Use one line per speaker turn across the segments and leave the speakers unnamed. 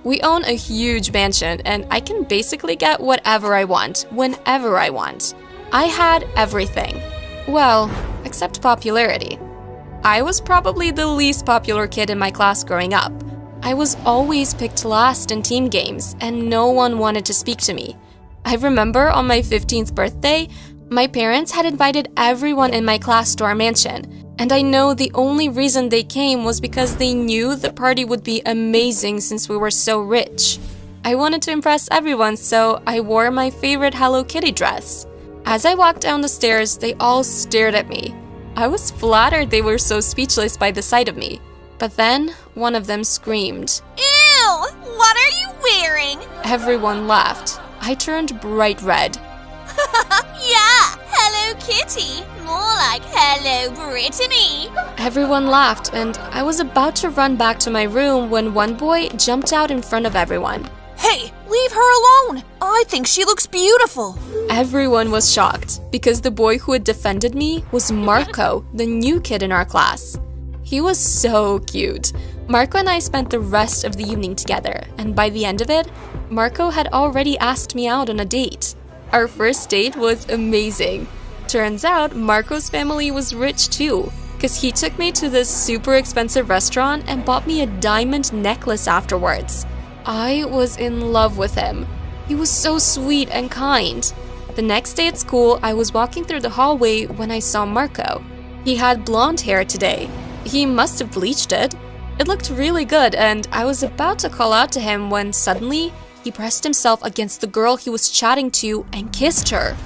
We own a huge mansion, and I can basically get whatever I want, whenever I want. I had everything. Well, except popularity. I was probably the least popular kid in my class growing up. I was always picked last in team games, and no one wanted to speak to me. I remember on my 15th birthday, my parents had invited everyone in my class to our mansion, and I know the only reason they came was because they knew the party would be amazing since we were so rich. I wanted to impress everyone, so I wore my favorite Hello Kitty dress. As I walked down the stairs, they all stared at me. I was flattered they were so speechless by the sight of me. But then, one of them screamed,
"Ew! What are you wearing?"
Everyone laughed. I turned bright red.
Yeah, Hello Kitty. More like Hello Brittany.
Everyone laughed, and I was about to run back to my room when one boy jumped out in front of everyone.
Hey, leave her alone. I think she looks beautiful.
Everyone was shocked, because the boy who had defended me was Marco, the new kid in our class. He was so cute. Marco and I spent the rest of the evening together, and by the end of it, Marco had already asked me out on a date. Our first date was amazing. Turns out, Marco's family was rich too, because he took me to this super expensive restaurant and bought me a diamond necklace afterwards. I was in love with him. He was so sweet and kind. The next day at school, I was walking through the hallway when I saw Marco. He had blonde hair today. He must have bleached it. It looked really good, and I was about to call out to him when suddenly he pressed himself against the girl he was chatting to and kissed her.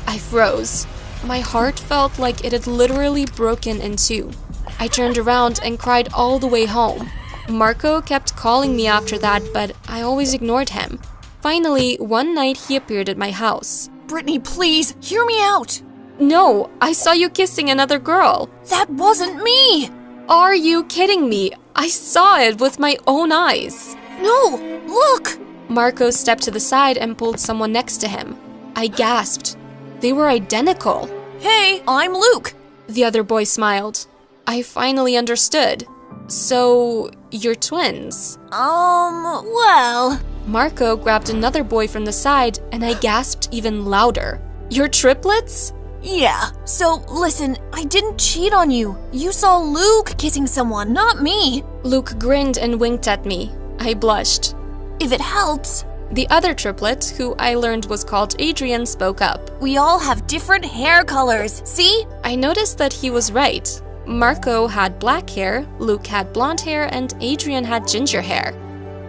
I froze. My heart felt like it had literally broken in two. I turned around and cried all the way home. Marco kept calling me after that, but I always ignored him. Finally, one night he appeared at my house.
Brittany, please, hear me out.
No, I saw you kissing another girl.
That wasn't me.
Are you kidding me? I saw it with my own eyes.
No, look.
Marco stepped to the side and pulled someone next to him. I gasped. They were identical.
Hey, I'm Luke.
The other boy smiled. I finally understood. So, you're twins?
Well...
Marco grabbed another boy from the side, and I gasped even louder. You're triplets?
Yeah, so listen, I didn't cheat on you. You saw Luke kissing someone, not me.
Luke grinned and winked at me. I blushed.
If it helps.
The other triplet, who I learned was called Adrian, spoke up.
We all have different hair colors, see?
I noticed that he was right. Marco had black hair, Luke had blonde hair, and Adrian had ginger hair.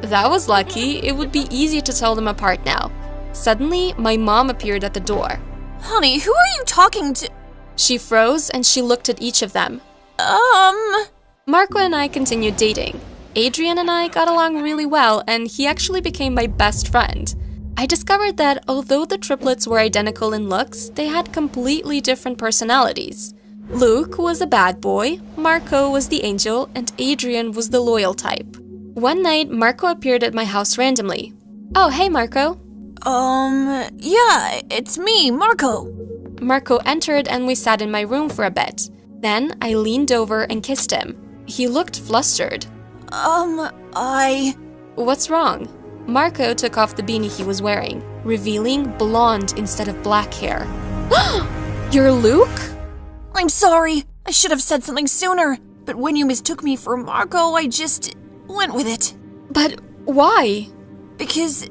That was lucky. It would be easy to tell them apart now. Suddenly, my mom appeared at the door.
Honey, who are you talking to?
She froze and she looked at each of them. Marco and I continued dating. Adrian and I got along really well, and he actually became my best friend. I discovered that although the triplets were identical in looks, they had completely different personalities. Luke was a bad boy, Marco was the angel, and Adrian was the loyal type. One night, Marco appeared at my house randomly. Oh, hey, Marco.
Yeah, it's me, Marco.
Marco entered and we sat in my room for a bit. Then I leaned over and kissed him. He looked flustered. What's wrong? Marco took off the beanie he was wearing, revealing blonde instead of black hair. You're Luke?
I'm sorry. I should have said something sooner. But when you mistook me for Marco, I just went with it.
But why?
Because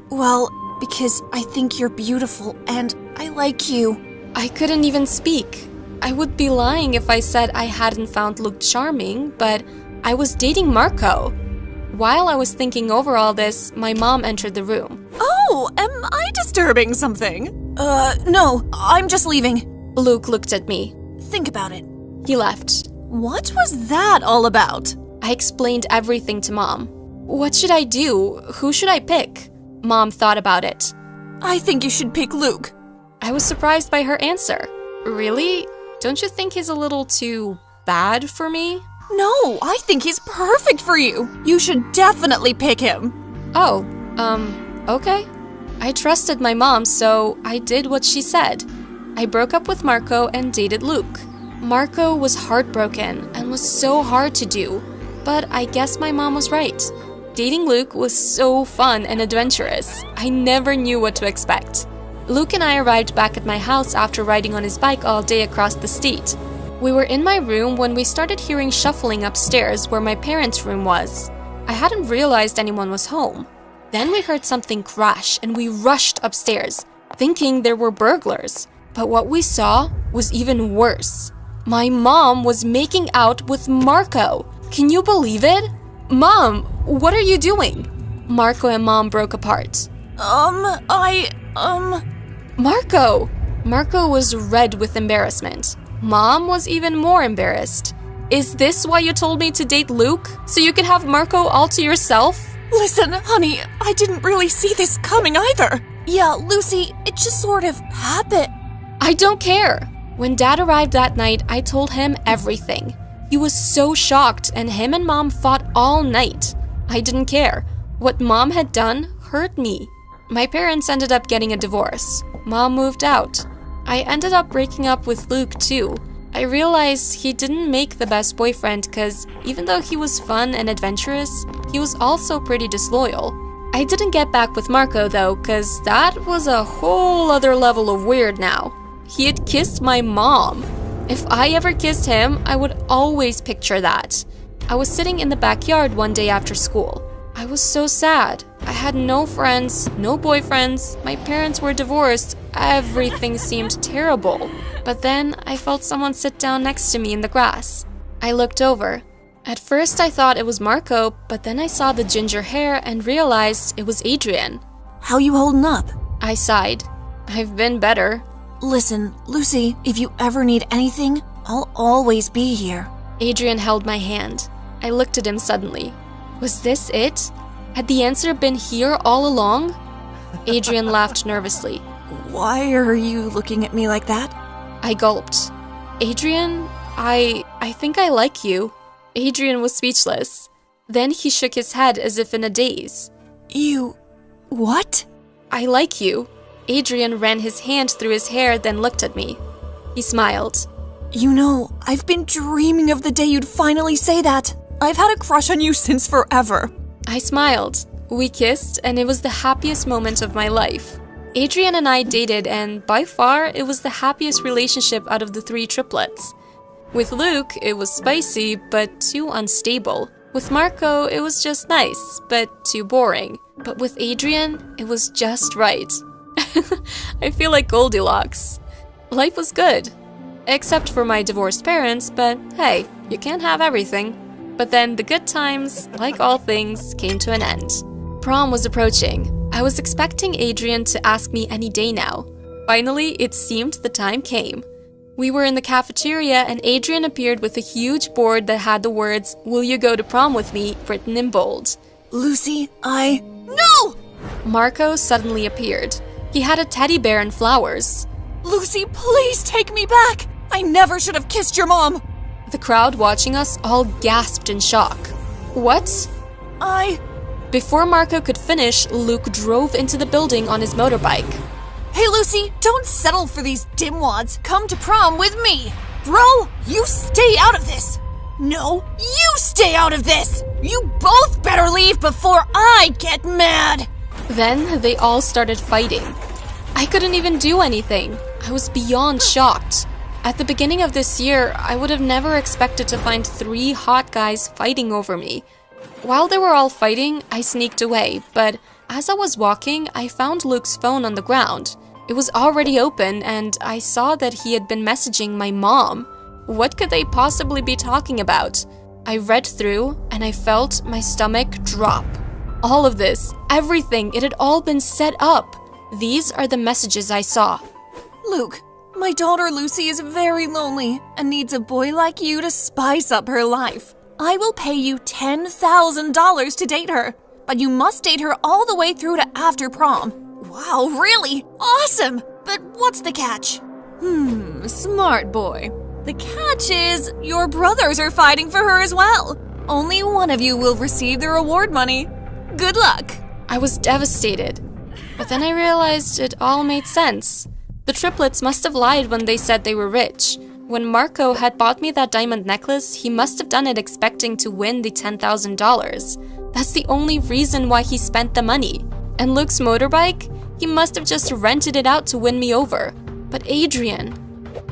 I think you're beautiful and I like you.
I couldn't even speak. I would be lying if I said I hadn't found Luke charming, but I was dating Marco. While I was thinking over all this, my mom entered the room.
Oh, am I disturbing something? No, I'm just leaving.
Luke looked at me.
Think about it.
He left.
What was that all about?
I explained everything to Mom. What should I do? Who should I pick? Mom thought about it.
I think you should pick Luke.
I was surprised by her answer. Really? Don't you think he's a little too bad for me?
No, I think he's perfect for you. You should definitely pick him.
Oh, okay. I trusted my mom, so I did what she said. I broke up with Marco and dated Luke. Marco was heartbroken and was so hard to do, but I guess my mom was right. Dating Luke was so fun and adventurous. I never knew what to expect. Luke and I arrived back at my house after riding on his bike all day across the street. We were in my room when we started hearing shuffling upstairs where my parents' room was. I hadn't realized anyone was home. Then we heard something crash and we rushed upstairs, thinking there were burglars. But what we saw was even worse. My mom was making out with Marco. Can you believe it? Mom, what are you doing? Marco and Mom broke apart. Marco! Marco was red with embarrassment. Mom was even more embarrassed. Is this why you told me to date Luke? So you could have Marco all to yourself?
Listen, honey, I didn't really see this coming either. Yeah, Lucy, it just sort of happened.
I don't care. When Dad arrived that night, I told him everything. He was so shocked, and him and Mom fought all night. I didn't care. What Mom had done hurt me. My parents ended up getting a divorce. Mom moved out. I ended up breaking up with Luke too. I realized he didn't make the best boyfriend because even though he was fun and adventurous, he was also pretty disloyal. I didn't get back with Marco though, because that was a whole other level of weird now. He had kissed my mom. If I ever kissed him, I would always picture that. I was sitting in the backyard one day after school. I was so sad. I had no friends, no boyfriends, my parents were divorced, everything seemed terrible. But then I felt someone sit down next to me in the grass. I looked over. At first I thought it was Marco, but then I saw the ginger hair and realized it was Adrian.
How you holding up?
I sighed. I've been better.
Listen, Lucy, if you ever need anything, I'll always be here.
Adrian held my hand. I looked at him suddenly. Was this it? Had the answer been here all along? Adrian laughed nervously.
Why are you looking at me like that?
I gulped. Adrian, I think I like you. Adrian was speechless. Then he shook his head as if in a daze.
You... what?
I like you. Adrian ran his hand through his hair, then looked at me. He smiled.
You know, I've been dreaming of the day you'd finally say that. I've had a crush on you since forever.
I smiled. We kissed, and it was the happiest moment of my life. Adrian and I dated, and by far, it was the happiest relationship out of the 3 triplets. With Luke, it was spicy, but too unstable. With Marco, it was just nice, but too boring. But with Adrian, it was just right. I feel like Goldilocks. Life was good. Except for my divorced parents, but hey, you can't have everything. But then the good times, like all things, came to an end. Prom was approaching. I was expecting Adrian to ask me any day now. Finally, it seemed the time came. We were in the cafeteria and Adrian appeared with a huge board that had the words, "Will you go to prom with me?" written in bold.
Lucy, No!
Marco suddenly appeared. He had a teddy bear and flowers.
Lucy, please take me back! I never should have kissed your mom!
The crowd watching us all gasped in shock. What? Before Marco could finish, Luke drove into the building on his motorbike.
Hey Lucy, don't settle for these dimwads. Come to prom with me. Bro, you stay out of this. No, you stay out of this. You both better leave before I get mad.
Then they all started fighting. I couldn't even do anything. I was beyond shocked. At the beginning of this year, I would have never expected to find 3 hot guys fighting over me. While they were all fighting, I sneaked away, but as I was walking, I found Luke's phone on the ground. It was already open, and I saw that he had been messaging my mom. What could they possibly be talking about? I read through, and I felt my stomach drop. All of this, everything, it had all been set up. These are the messages I saw.
Luke, my daughter Lucy is very lonely and needs a boy like you to spice up her life. I will pay you $10,000 to date her, but you must date her all the way through to after prom. Wow, really? Awesome! But what's the catch? Smart boy. The catch is your brothers are fighting for her as well. Only one of you will receive the reward money. Good luck.
I was devastated. But then I realized it all made sense. The triplets must have lied when they said they were rich. When Marco had bought me that diamond necklace, he must have done it expecting to win the $10,000. That's the only reason why he spent the money. And Luke's motorbike? He must have just rented it out to win me over. But Adrian...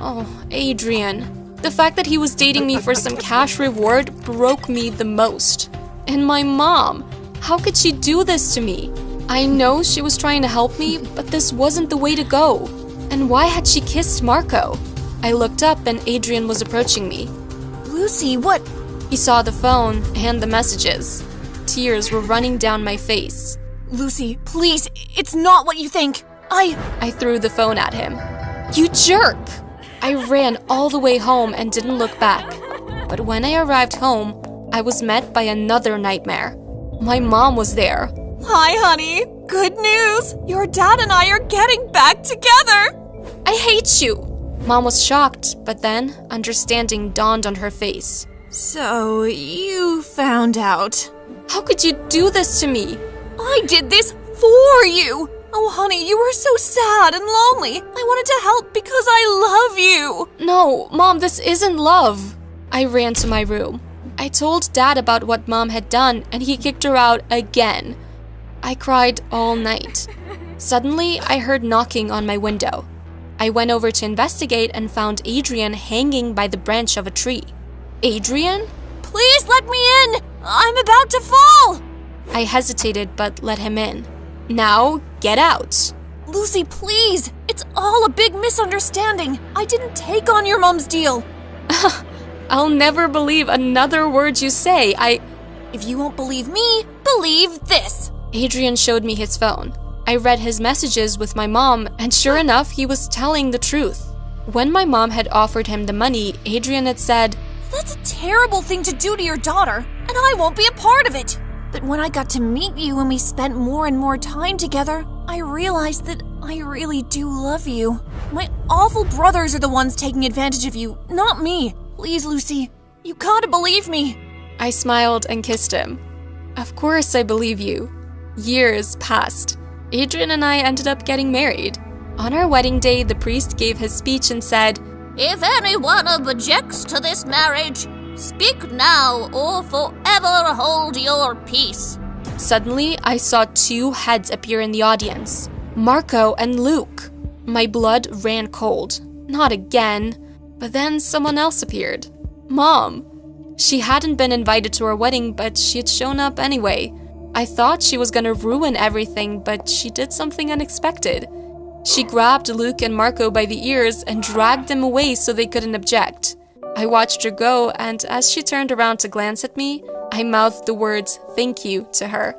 Oh, Adrian. The fact that he was dating me for some cash reward broke me the most. And my mom. How could she do this to me? I know she was trying to help me, but this wasn't the way to go. And why had she kissed Marco? I looked up and Adrian was approaching me.
Lucy, what?
He saw the phone and the messages. Tears were running down my face.
Lucy, please, it's not what you think.
I threw the phone at him. You jerk! I ran all the way home and didn't look back. But when I arrived home, I was met by another nightmare. My mom was there.
Hi, honey. Good news. Your dad and I are getting back together.
I hate you. Mom was shocked, but then understanding dawned on her face.
So, you found out.
How could you do this to me?
I did this for you. Oh, honey, you were so sad and lonely. I wanted to help because I love you.
No, Mom, this isn't love. I ran to my room. I told Dad about what Mom had done, and he kicked her out again. I cried all night. Suddenly, I heard knocking on my window. I went over to investigate and found Adrian hanging by the branch of a tree. Adrian?
Please let me in! I'm about to fall!
I hesitated but let him in. Now, get out.
Lucy, please! It's all a big misunderstanding. I didn't take on your mom's deal.
I'll never believe another word you say.
If you won't believe me, believe this.
Adrian showed me his phone. I read his messages with my mom, and sure enough, he was telling the truth. When my mom had offered him the money, Adrian had said,
"That's a terrible thing to do to your daughter, and I won't be a part of it." But when I got to meet you and we spent more and more time together, I realized that I really do love you. My awful brothers are the ones taking advantage of you, not me. Please, Lucy, you gotta believe me.
I smiled and kissed him. Of course I believe you. Years passed. Adrian and I ended up getting married. On our wedding day, the priest gave his speech and said,
"If anyone objects to this marriage, speak now or forever hold your peace."
Suddenly, I saw two heads appear in the audience. Marco and Luke. My blood ran cold. Not again. But then someone else appeared. Mom. She hadn't been invited to our wedding, but she had shown up anyway. I thought she was gonna ruin everything, but she did something unexpected. She grabbed Luke and Marco by the ears and dragged them away so they couldn't object. I watched her go, and as she turned around to glance at me, I mouthed the words "thank you" to her.